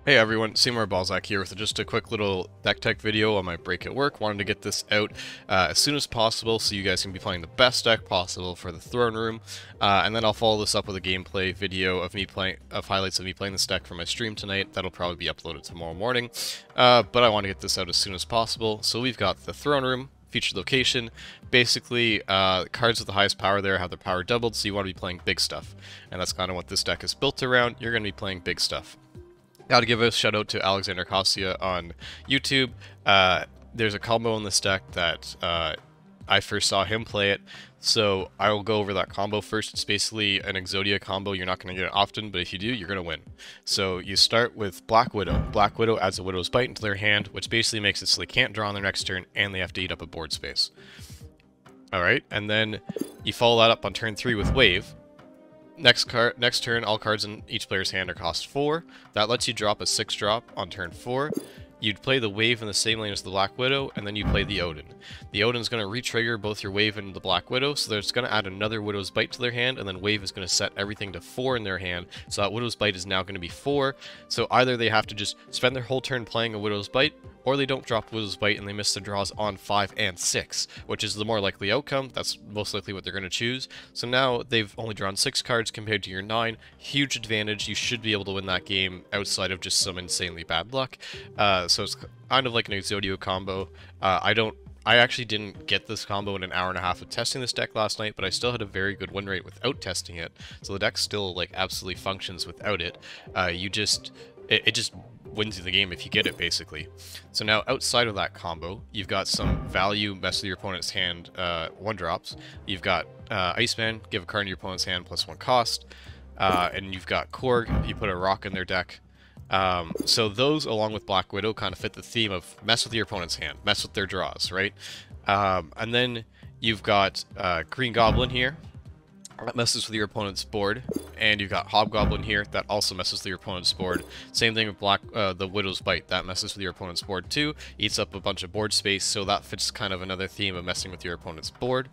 Hey everyone, Seymour Balzac here with just a quick little deck tech video on my break at work. Wanted to get this out as soon as possible so you guys can be playing the best deck possible for the throne room, and then I'll follow this up with a gameplay video of highlights of me playing this deck for my stream tonight. That'll probably be uploaded tomorrow morning, but I want to get this out as soon as possible. So we've got the throne room. Featured location. Basically, cards with the highest power there have their power doubled, so you want to be playing big stuff. And that's kind of what this deck is built around. You're going to be playing big stuff. Gotta give a shout out to Alexander Kossia on YouTube. There's a combo in this deck that I first saw him play it, so I will go over that combo first. It's basically an Exodia combo. You're not going to get it often, but if you do, you're going to win. So you start with Black Widow. Black Widow adds a Widow's Bite into their hand, which basically makes it so they can't draw on their next turn, and they have to eat up a board space. Alright, and then you follow that up on turn 3 with Wave. Next turn, all cards in each player's hand are cost 4. That lets you drop a 6-drop on turn 4. You'd play the Wave in the same lane as the Black Widow, and then you play the Odin. The Odin's going to re-trigger both your Wave and the Black Widow, so there's going to add another Widow's Bite to their hand, and then Wave is going to set everything to 4 in their hand, so that Widow's Bite is now going to be 4. So either they have to just spend their whole turn playing a Widow's Bite, or they don't drop Widow's Bite and they miss the draws on 5 and 6, which is the more likely outcome. That's most likely what they're going to choose. So now they've only drawn 6 cards compared to your 9. Huge advantage. You should be able to win that game outside of just some insanely bad luck. So it's kind of like an Exodio combo. I actually didn't get this combo in an hour and a half of testing this deck last night, but I still had a very good win rate without testing it. So the deck still like absolutely functions without it. It just wins you the game if you get it, basically. So now, outside of that combo, you've got some value, mess with your opponent's hand, 1-drops. You've got Iceman, give a card in your opponent's hand plus 1 cost. And you've got Korg, you put a rock in their deck. So those, along with Black Widow, kind of fit the theme of mess with your opponent's hand, mess with their draws, right? And then you've got Green Goblin here. That messes with your opponent's board, and you've got Hobgoblin here that also messes with your opponent's board. Same thing with the Widow's Bite, that messes with your opponent's board too, eats up a bunch of board space, so that fits kind of another theme of messing with your opponent's board.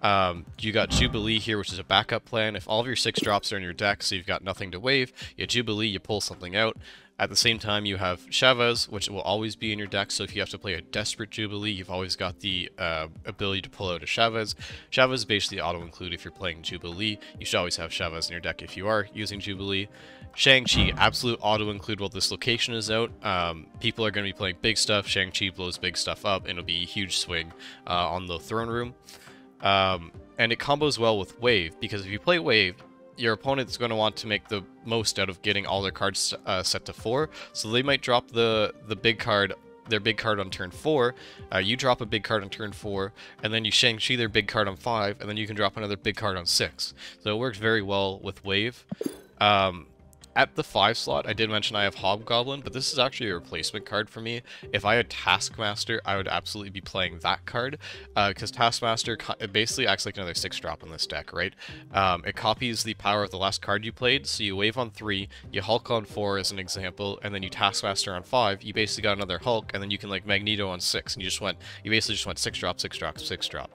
You got Jubilee here, which is a backup plan. If all of your 6-drops are in your deck, so you've got nothing to wave, you Jubilee, you pull something out. At the same time, you have Chavez, which will always be in your deck, so if you have to play a desperate Jubilee, you've always got the ability to pull out a Chavez. Chavez is basically auto-include if you're playing Jubilee. You should always have Chavez in your deck if you are using Jubilee. Shang-Chi, absolute auto-include while this location is out. People are going to be playing big stuff. Shang-Chi blows big stuff up, and it'll be a huge swing on the throne room. And it combos well with Wave, because if you play Wave, your opponent's going to want to make the most out of getting all their cards set to 4, so they might drop their big card on turn 4, you drop a big card on turn 4, and then you Shang-Chi their big card on 5, and then you can drop another big card on 6. So it works very well with Wave. At the 5 slot, I did mention I have Hobgoblin, but this is actually a replacement card for me. If I had Taskmaster, I would absolutely be playing that card, because Taskmaster it basically acts like another 6-drop in this deck, right? It copies the power of the last card you played, so you Wave on 3, you Hulk on 4 as an example, and then you Taskmaster on 5, you basically got another Hulk, and then you can like Magneto on 6, and you basically just went 6-drop, 6-drop, 6-drop.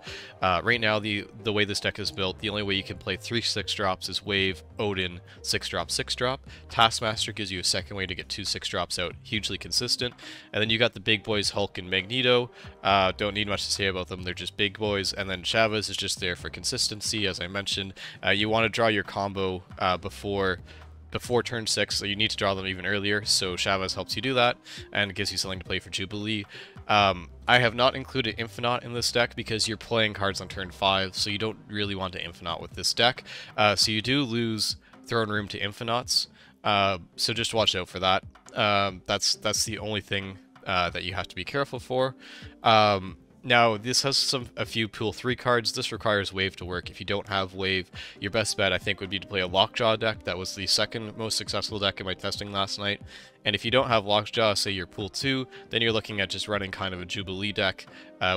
Right now, the way this deck is built, the only way you can play 3 6-drops is Wave, Odin, 6-drop, 6-drop. Taskmaster gives you a second way to get 2 6-drops out, hugely consistent. And then you got the big boys Hulk and Magneto. Don't need much to say about them, they're just big boys. And then Chavez is just there for consistency, as I mentioned. You want to draw your combo before turn 6, so you need to draw them even earlier, so Chavez helps you do that, and gives you something to play for Jubilee. I have not included Infinite in this deck because you're playing cards on turn 5, so you don't really want to Infinite with this deck. So you do lose Throne Room to Infinites, so just watch out for that. That's the only thing that you have to be careful for. Now, this has a few Pool 3 cards. This requires Wave to work. If you don't have Wave, your best bet, I think, would be to play a Lockjaw deck. That was the second most successful deck in my testing last night. And if you don't have Lockjaw, say you're Pool 2, then you're looking at just running kind of a Jubilee deck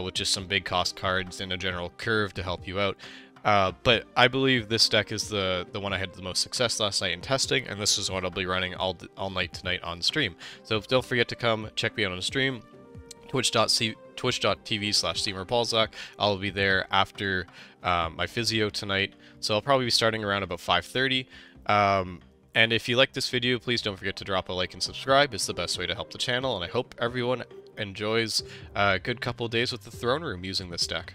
with just some big cost cards and a general curve to help you out. But I believe this deck is the one I had the most success last night in testing, and this is what I'll be running all night tonight on stream. So don't forget to come check me out on stream. Twitch.tv/SeymourBalzac. I'll be there after my physio tonight, so I'll probably be starting around about 5:30. And if you like this video, please don't forget to drop a like and subscribe. It's the best way to help the channel, and I hope everyone enjoys a good couple days with the throne room using this deck.